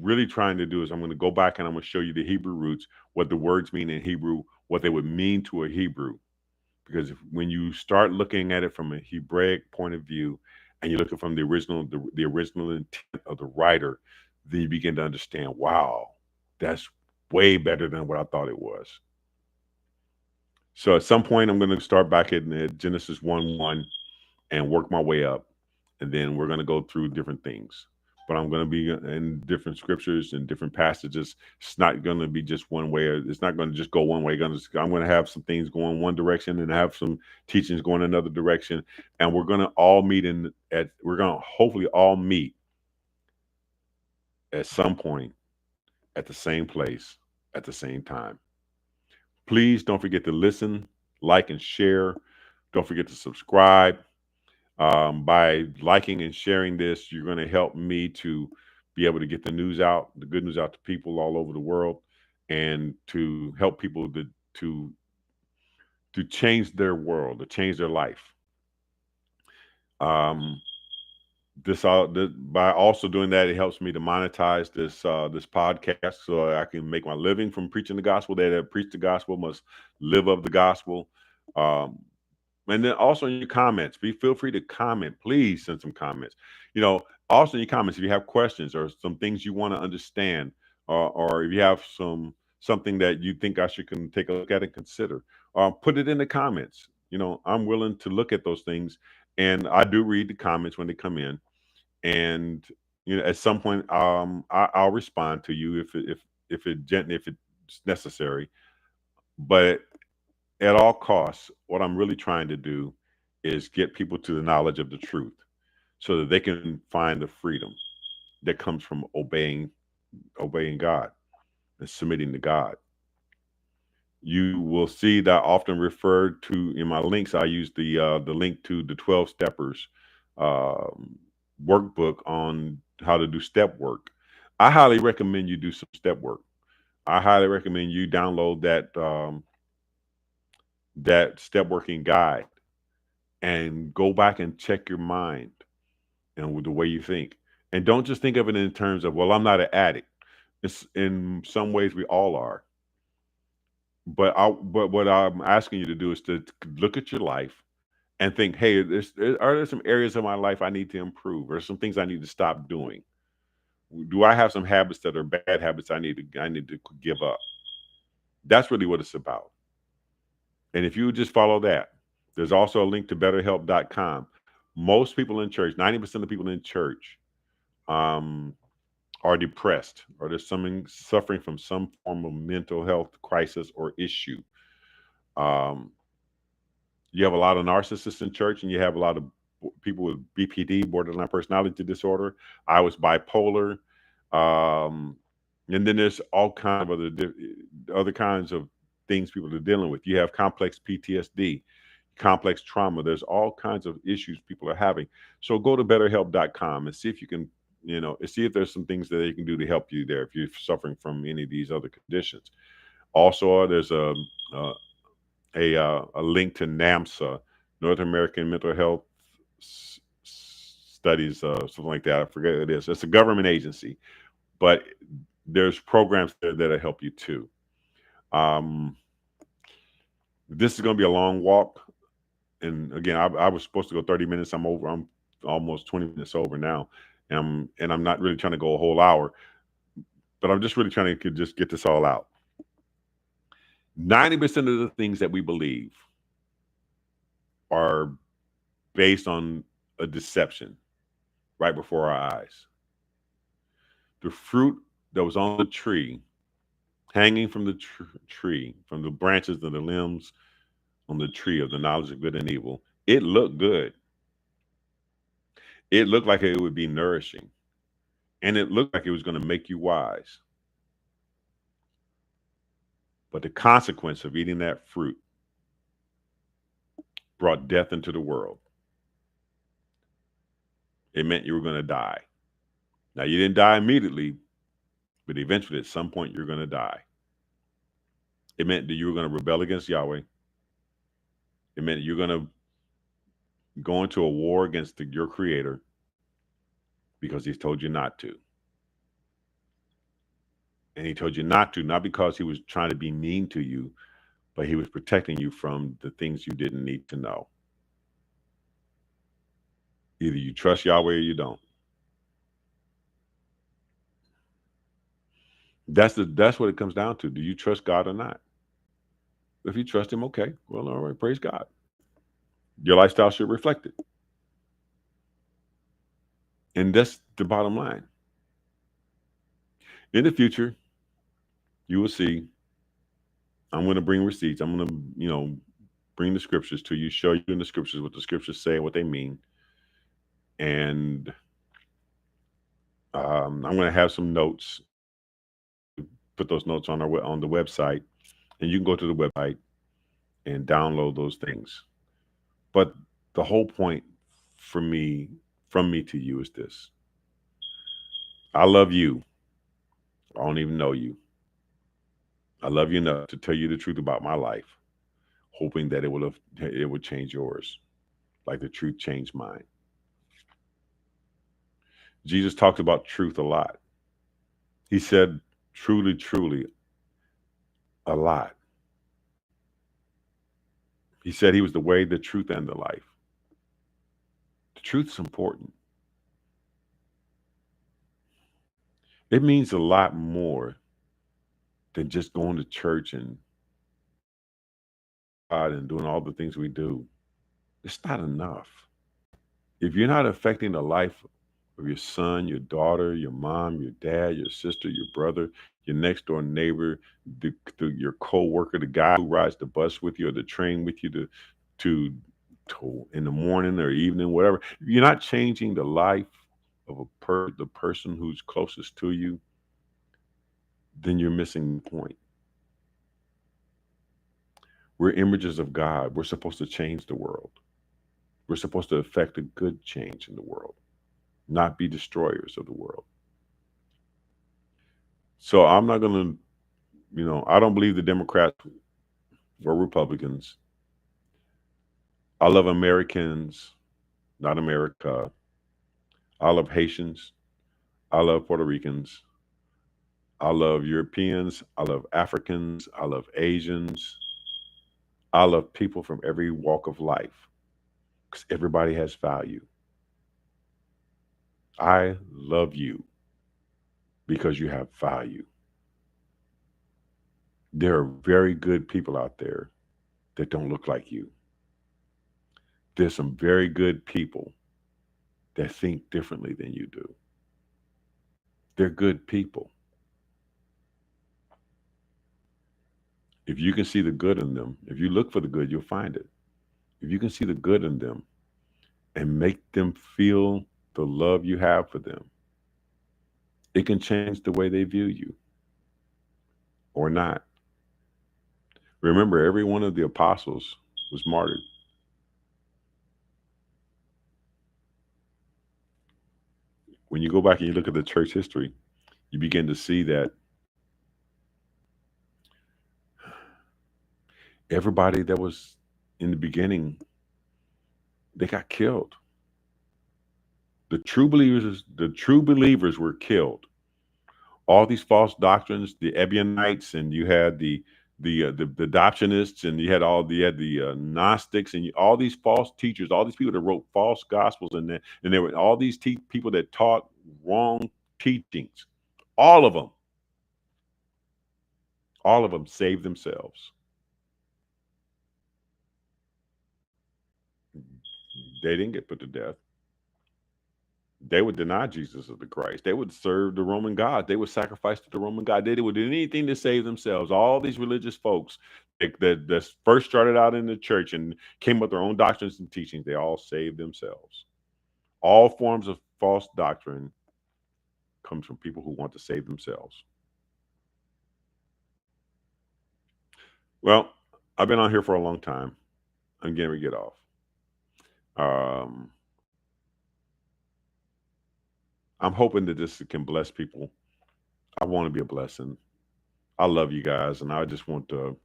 really trying to do is I'm going to go back and I'm going to show you the Hebrew roots, what the words mean in Hebrew, what they would mean to a Hebrew. Because when you start looking at it from a Hebraic point of view, and you look at it from the original intent of the writer, then you begin to understand, wow, that's way better than what I thought it was. So at some point, I'm going to start back at Genesis 1:1 and work my way up, and then we're going to go through different things. but I'm going to be in different scriptures and different passages. It's not going to be just one way. It's not going to just go one way. I'm going to have some things going one direction and have some teachings going another direction. And we're going to all meet we're going to hopefully all meet at some point at the same place at the same time. Please don't forget to listen, like, and share. Don't forget to subscribe. By liking and sharing this, you're going to help me to be able to get the news out, the good news out to people all over the world, and to help people to to change their world, to change their life. Um, by also doing that, it helps me to monetize this podcast, so I can make my living from preaching the gospel. They that preach the gospel must live of the gospel. Um, And then also in your comments, feel free to comment. Please send some comments. Also in your comments, if you have questions or some things you want to understand, or if you have something that you think I should can take a look at and consider, put it in the comments. I'm willing to look at those things, and I do read the comments when they come in. And at some point, I'll respond to you if it's necessary. But at all costs, what I'm really trying to do is get people to the knowledge of the truth so that they can find the freedom that comes from obeying God and submitting to God. You will see that often referred to in my links. I use the link to the 12 steppers um, workbook on how to do step work. I highly recommend you do some step work. I highly recommend you download that step working guide and go back and check your mind and with the way you think. And don't just think of it in terms of, well, I'm not an addict. It's in some ways we all are. But what I'm asking you to do is to look at your life and think, hey, are there some areas of my life I need to improve, or some things I need to stop doing? Do I have some habits that are bad habits I need to give up? That's really what it's about. And if you would just follow that, there's also a link to betterhelp.com. Most people in church, 90% of people in church, um, are depressed, or they're suffering from some form of mental health crisis or issue. Um, you have a lot of narcissists in church, and you have a lot of people with BPD, borderline personality disorder. I was bipolar. Um, and then there's all kind of other kinds of things people are dealing with. You have complex PTSD, complex trauma. There's all kinds of issues people are having. So go to betterhelp.com and see if you can, see if there's some things that they can do to help you there if you're suffering from any of these other conditions. Also, there's a link to NAMSA, North American Mental Health Studies, something like that. I forget what it is. It's a government agency, but there's programs there that'll help you too. Um, this is going to be a long walk, and again, I was supposed to go 30 minutes. I'm over. I'm almost 20 minutes over now, and I'm not really trying to go a whole hour, but I'm just really trying to just get this all out. 90% of the things that we believe are based on a deception right before our eyes. The fruit that was on the tree, hanging from the tree, from the branches and the limbs on the tree of the knowledge of good and evil, it looked good. It looked like it would be nourishing, and it looked like it was going to make you wise. But the consequence of eating that fruit brought death into the world. It meant you were going to die. Now, you didn't die immediately, but eventually at some point you're going to die. It meant that you were going to rebel against Yahweh. It meant you're going to go into a war against your creator because he's told you not to. And he told you not to, not because he was trying to be mean to you, but he was protecting you from the things you didn't need to know. Either you trust Yahweh or you don't. That's what it comes down to. Do you trust God or not? If you trust him, okay. Well, all right, praise God. Your lifestyle should reflect it. And that's the bottom line. In the future, you will see. I'm going to bring receipts. I'm going to, bring the scriptures to you, show you in the scriptures what the scriptures say, what they mean, and I'm going to have some notes. Put those notes on on the website, and you can go to the website and download those things. But the whole point for me, from me to you, is this: I love you. I don't even know you. I love you enough to tell you the truth about my life, hoping that it would change yours, like the truth changed mine. Jesus talked about truth a lot. He said, "Truly, truly," a lot. He said he was the way, the truth, and the life. The truth's important. It means a lot more than just going to church and God and doing all the things we do. It's not enough. If you're not affecting the life of your son, your daughter, your mom, your dad, your sister, your brother, your next door neighbor, your co-worker, the guy who rides the bus with you or the train with you to, to in the morning or evening, whatever. If you're not changing the life of the person who's closest to you, then you're missing the point. We're images of God. We're supposed to change the world. We're supposed to affect a good change in the world, not be destroyers of the world. So I'm not going to, I don't believe the Democrats or Republicans. I love Americans, not America. I love Haitians. I love Puerto Ricans. I love Europeans. I love Africans. I love Asians. I love people from every walk of life because everybody has value. I love you because you have value. There are very good people out there that don't look like you. There's some very good people that think differently than you do. They're good people. If you can see the good in them, if you look for the good, you'll find it. If you can see the good in them and make them feel the love you have for them, it can change the way they view you or not. Remember, every one of the apostles was martyred. When you go back and you look at the church history, you begin to see that everybody that was in the beginning, they got killed. The true believers were killed. All these false doctrines, the Ebionites, and you had the adoptionists, and you had the Gnostics, and all these false teachers, all these people that wrote false gospels, and there were all these people that taught wrong teachings. All of them, all of them saved themselves. They didn't get put to death. They would deny Jesus as the Christ. They would serve the Roman God. They would sacrifice to the Roman God. They would do anything to save themselves. All these religious folks that first started out in the church and came up with their own doctrines and teachings, they all saved themselves. All forms of false doctrine comes from people who want to save themselves. Well, I've been on here for a long time. I'm getting ready to get off. Um, I'm hoping that this can bless people. I want to be a blessing. I love you guys, and I just want to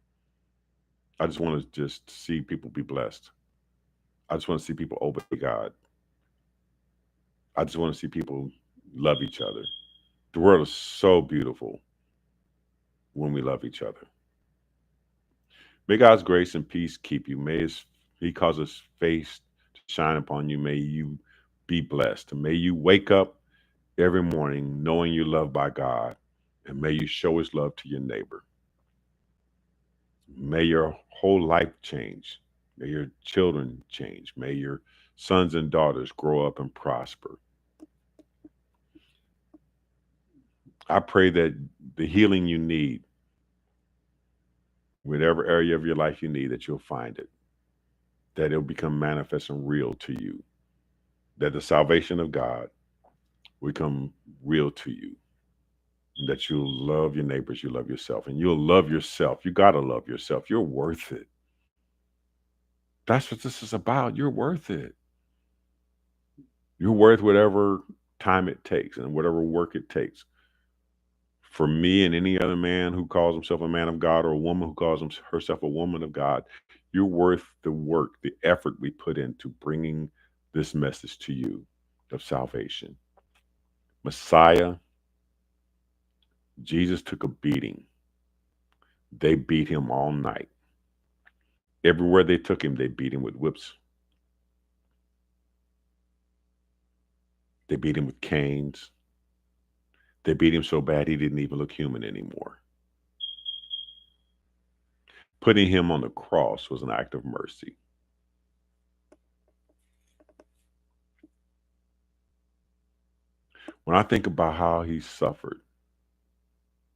just see people be blessed. I just want to see people obey God. I just want to see people love each other. The world is so beautiful when we love each other. May God's grace and peace keep you. He cause His face to shine upon you. May you be blessed. May you wake up every morning knowing you're loved by God, and may you show His love to your neighbor. May your whole life change. May your children change. May your sons and daughters grow up and prosper. I pray that the healing you need, whatever area of your life you need, that you'll find it, that it'll become manifest and real to you, that the salvation of God will become real to you, and that you'll love your neighbors, you love yourself, and you'll love yourself. You got to love yourself. You're worth it. That's what this is about. You're worth it. You're worth whatever time it takes and whatever work it takes. For me and any other man who calls himself a man of God or a woman who calls herself a woman of God, you're worth the work, the effort we put into bringing this message to you of salvation. Messiah, Jesus took a beating. They beat him all night. Everywhere they took him, they beat him with whips. They beat him with canes. They beat him so bad he didn't even look human anymore. Putting him on the cross was an act of mercy. When I think about how he suffered,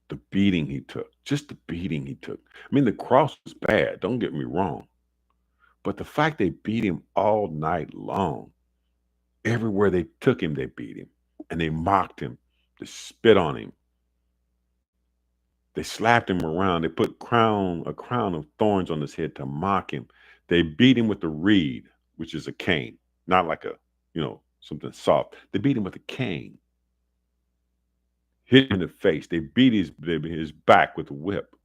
the beating he took, just the beating he took. I mean, the cross was bad, don't get me wrong. But the fact they beat him all night long, everywhere they took him, they beat him. And they mocked him. They spit on him. They slapped him around. They put a crown of thorns on his head to mock him. They beat him with a reed, which is a cane, not like something soft. They beat him with a cane, hit him in the face. They beat his back with a whip.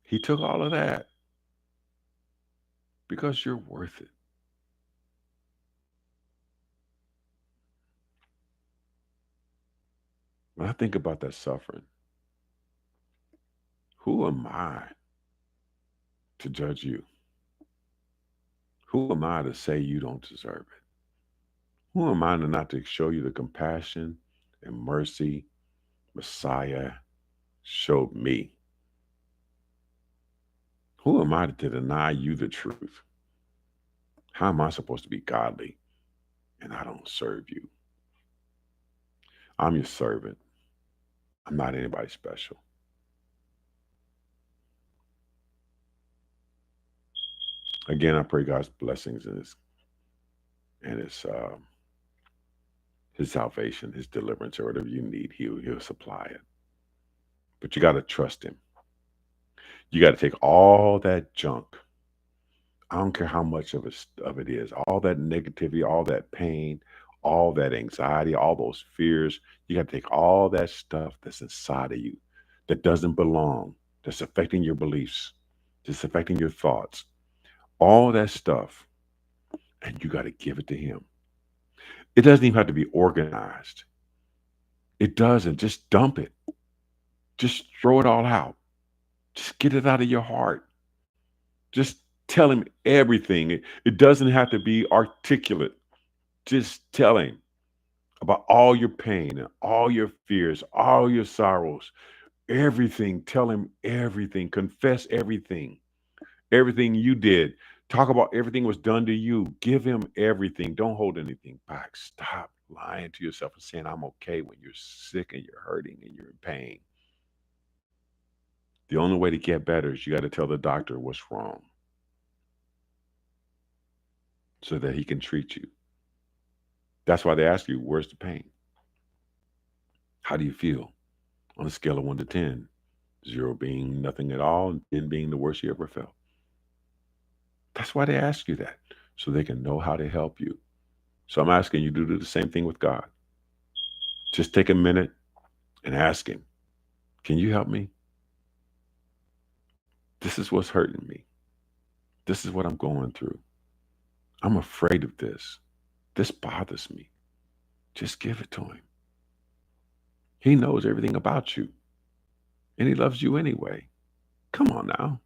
He took all of that because you're worth it. When I think about that suffering, who am I to judge you? Who am I to say you don't deserve it? Who am I to not to show you the compassion and mercy Messiah showed me? Who am I to deny you the truth? How am I supposed to be godly and I don't serve you? I'm your servant. I'm not anybody special. Again, I pray God's blessings and his salvation, his deliverance, or whatever you need. He'll supply it. But you got to trust him. You got to take all that junk. I don't care how much of it is, all that negativity, all that pain, all that anxiety, all those fears. You got to take all that stuff that's inside of you that doesn't belong, that's affecting your beliefs, that's affecting your thoughts, all that stuff, and you got to give it to him. It doesn't even have to be organized. It doesn't. Just dump it. Just throw it all out. Just get it out of your heart. Just tell him everything. It doesn't have to be articulate. Just tell him about all your pain and all your fears, all your sorrows, everything. Tell him everything. Confess everything. Everything you did. Talk about everything was done to you. Give him everything. Don't hold anything back. Stop lying to yourself and saying, I'm okay when you're sick and you're hurting and you're in pain. The only way to get better is you got to tell the doctor what's wrong so that he can treat you. That's why they ask you, where's the pain? How do you feel? On a scale of 1 to 10, 0 being nothing at all, and 10 being the worst you ever felt. That's why they ask you that, so they can know how to help you. So I'm asking you to do the same thing with God. Just take a minute and ask him, can you help me? This is what's hurting me. This is what I'm going through. I'm afraid of this. This bothers me. Just give it to him. He knows everything about you, and he loves you anyway. Come on now.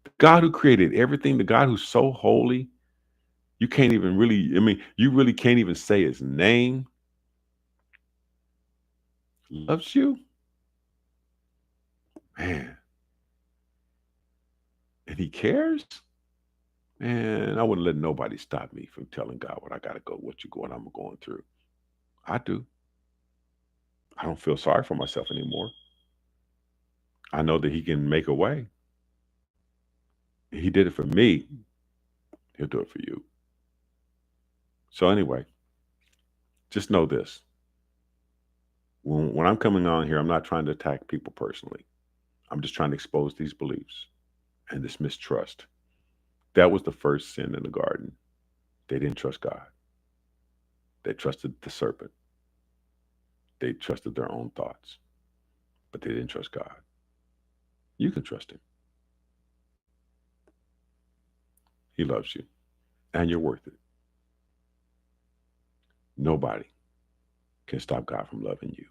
The God who created everything, the God who's so holy, you can't even really, you really can't even say his name, loves you. Man. And he cares? Man, I wouldn't let nobody stop me from telling God what I got to go, what I'm going through. I do. I don't feel sorry for myself anymore. I know that he can make a way. He did it for me. He'll do it for you. So anyway, just know this. When I'm coming on here, I'm not trying to attack people personally. I'm just trying to expose these beliefs and this mistrust. That was the first sin in the garden. They didn't trust God. They trusted the serpent. They trusted their own thoughts, but they didn't trust God. You can trust him. He loves you, and you're worth it. Nobody can stop God from loving you.